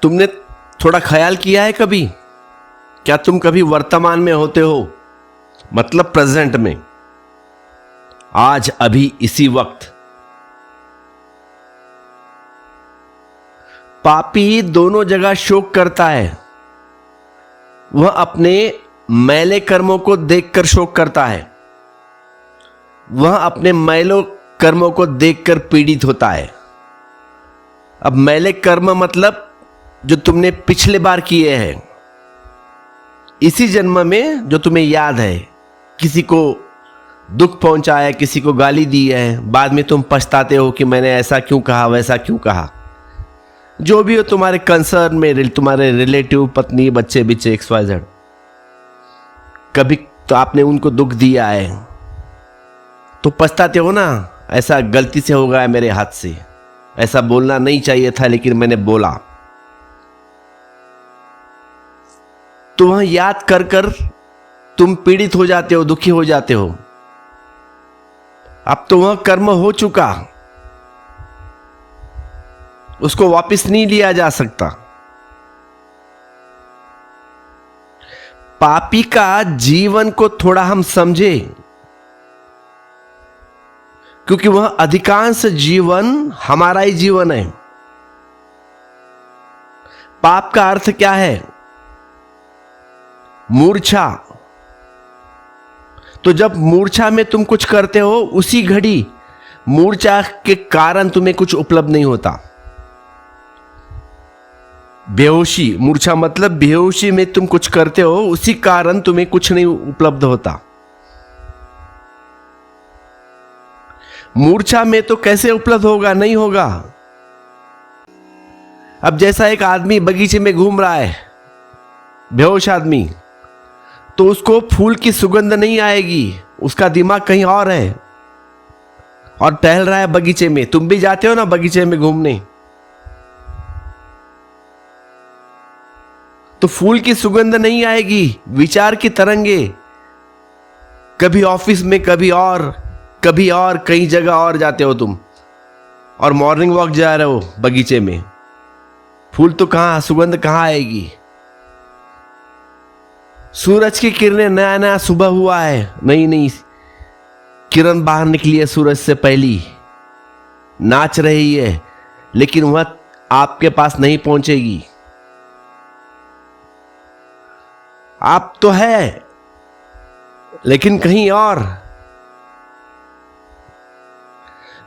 तुमने थोड़ा ख्याल किया है कभी? क्या तुम कभी वर्तमान में होते हो? मतलब प्रेजेंट में, आज, अभी, इसी वक्त। पापी दोनों जगह शोक करता है। वह अपने मैले कर्मों को देखकर शोक करता है, वह अपने मैलों कर्मों को देखकर पीड़ित होता है। अब मैले कर्म मतलब जो तुमने पिछले बार किए हैं, इसी जन्म में जो तुम्हें याद है, किसी को दुख पहुंचाया, किसी को गाली दी है, बाद में तुम पछताते हो कि मैंने ऐसा क्यों कहा, वैसा क्यों कहा। जो भी हो तुम्हारे कंसर्न में, तुम्हारे रिलेटिव, पत्नी, बच्चे बिच्चे, XYZ, कभी तो आपने उनको दुख दिया है तो पछताते हो ना, ऐसा गलती से हो गया मेरे हाथ से, ऐसा बोलना नहीं चाहिए था लेकिन मैंने बोला। तो वह याद कर कर तुम पीड़ित हो जाते हो, दुखी हो जाते हो। अब तो वह कर्म हो चुका, उसको वापस नहीं लिया जा सकता। पापी का जीवन को थोड़ा हम समझे, क्योंकि वह अधिकांश जीवन हमारा ही जीवन है। पाप का अर्थ क्या है? मूर्छा। तो जब मूर्छा में तुम कुछ करते हो, उसी घड़ी मूर्छा के कारण तुम्हें कुछ उपलब्ध नहीं होता। बेहोशी, मूर्छा मतलब बेहोशी में तुम कुछ करते हो, उसी कारण तुम्हें कुछ नहीं उपलब्ध होता। मूर्छा में तो कैसे उपलब्ध होगा? नहीं होगा। अब जैसा एक आदमी बगीचे में घूम रहा है, बेहोश आदमी, तो उसको फूल की सुगंध नहीं आएगी, उसका दिमाग कहीं और है और टहल रहा है बगीचे में। तुम भी जाते हो ना बगीचे में घूमने, तो फूल की सुगंध नहीं आएगी, विचार की तरंगे, कभी ऑफिस में, कभी और कई जगह और जाते हो तुम, और मॉर्निंग वॉक जा रहे हो बगीचे में, फूल तो कहां, सुगंध कहां आएगी? सूरज की किरणें, नया नया सुबह हुआ है, नई नई किरण बाहर निकली है सूरज से पहली, नाच रही है, लेकिन वह आपके पास नहीं पहुंचेगी। आप तो है लेकिन कहीं और।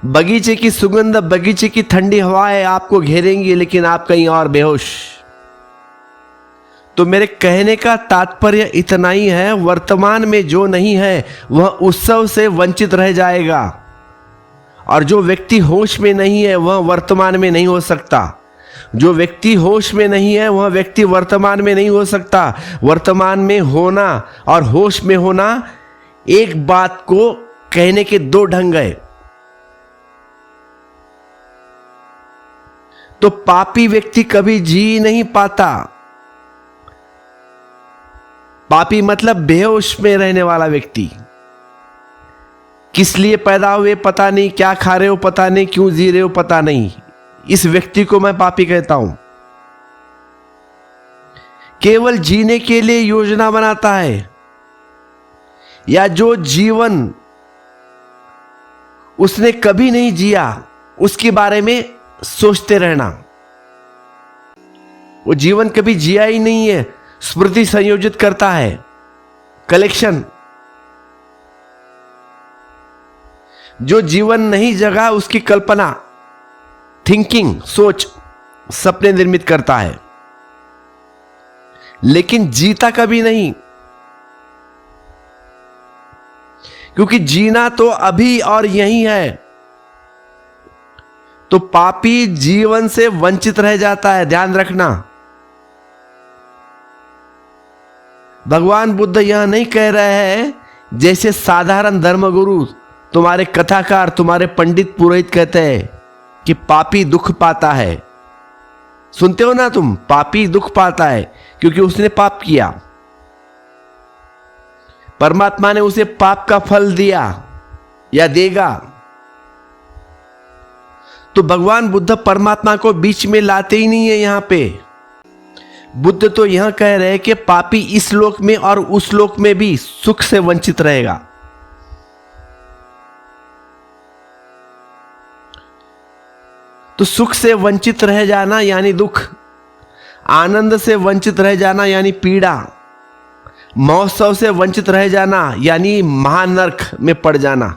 बगीचे की सुगंध, बगीचे की ठंडी हवाएं आपको घेरेंगी, लेकिन आप कहीं और बेहोश। तो मेरे कहने का तात्पर्य इतना ही है, वर्तमान में जो नहीं है वह उत्सव से वंचित रह जाएगा, और जो व्यक्ति होश में नहीं है वह वर्तमान में नहीं हो सकता। जो व्यक्ति होश में नहीं है वह व्यक्ति वर्तमान में नहीं हो सकता। वर्तमान में होना और होश में होना एक बात को कहने के दो ढंग है। तो पापी व्यक्ति कभी जी नहीं पाता। पापी मतलब बेहोश में रहने वाला व्यक्ति। किस लिए पैदा हुए पता नहीं, क्या खा रहे हो पता नहीं, क्यों जी रहे हो पता नहीं, इस व्यक्ति को मैं पापी कहता हूं। केवल जीने के लिए योजना बनाता है, या जो जीवन उसने कभी नहीं जिया उसके बारे में सोचते रहना। वो जीवन कभी जिया ही नहीं है, स्मृति संयोजित करता है, कलेक्शन। जो जीवन नहीं जगा उसकी कल्पना, थिंकिंग, सोच, सपने निर्मित करता है, लेकिन जीता कभी नहीं। क्योंकि जीना तो अभी और यही है। तो पापी जीवन से वंचित रह जाता है, ध्यान रखना। भगवान बुद्ध यह नहीं कह रहे हैं जैसे साधारण धर्मगुरु, तुम्हारे कथाकार, तुम्हारे पंडित पुरोहित कहते हैं कि पापी दुख पाता है। सुनते हो ना तुम, पापी दुख पाता है क्योंकि उसने पाप किया। परमात्मा ने उसे पाप का फल दिया या देगा। तो भगवान बुद्ध परमात्मा को बीच में लाते ही नहीं है यहां पे। बुद्ध तो यह कह रहे हैं कि पापी इस लोक में और उस लोक में भी सुख से वंचित रहेगा। तो सुख से वंचित रह जाना यानी दुख, आनंद से वंचित रह जाना यानी पीड़ा, महोत्सव से वंचित रह जाना यानी महानर्क में पड़ जाना।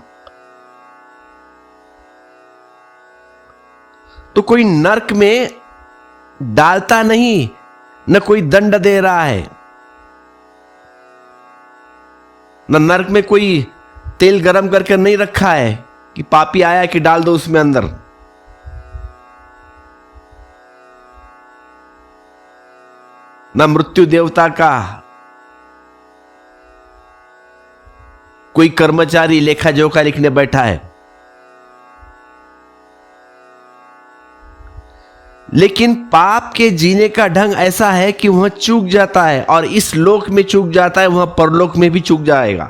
तो कोई नर्क में डालता नहीं, न कोई दंड दे रहा है, न नर्क में कोई तेल गरम करके नहीं रखा है कि पापी आया कि डाल दो उसमें अंदर। न मृत्यु देवता का कोई कर्मचारी लेखा जोखा लिखने बैठा है। लेकिन पाप के जीने का ढंग ऐसा है कि वह चूक जाता है, और इस लोक में चूक जाता है, वह परलोक में भी चूक जाएगा,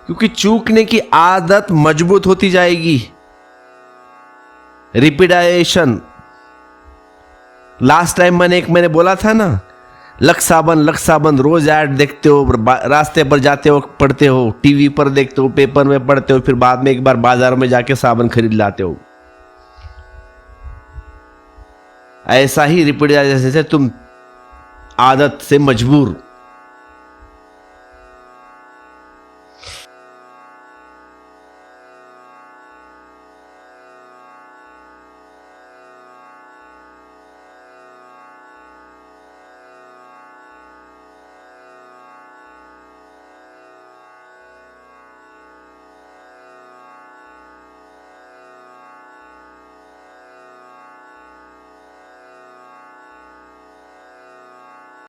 क्योंकि चूकने की आदत मजबूत होती जाएगी। रिपीटाइजेशन, लास्ट टाइम मैंने बोला था ना, लक्स साबन रोज ऐड देखते हो, रास्ते पर जाते हो पढ़ते हो, टीवी पर देखते हो, पेपर में पढ़ते हो, फिर बाद में एक बार बाजार में जाके साबन खरीद लाते हो। ऐसा ही रिपीटाइजेशन से तुम आदत से मजबूर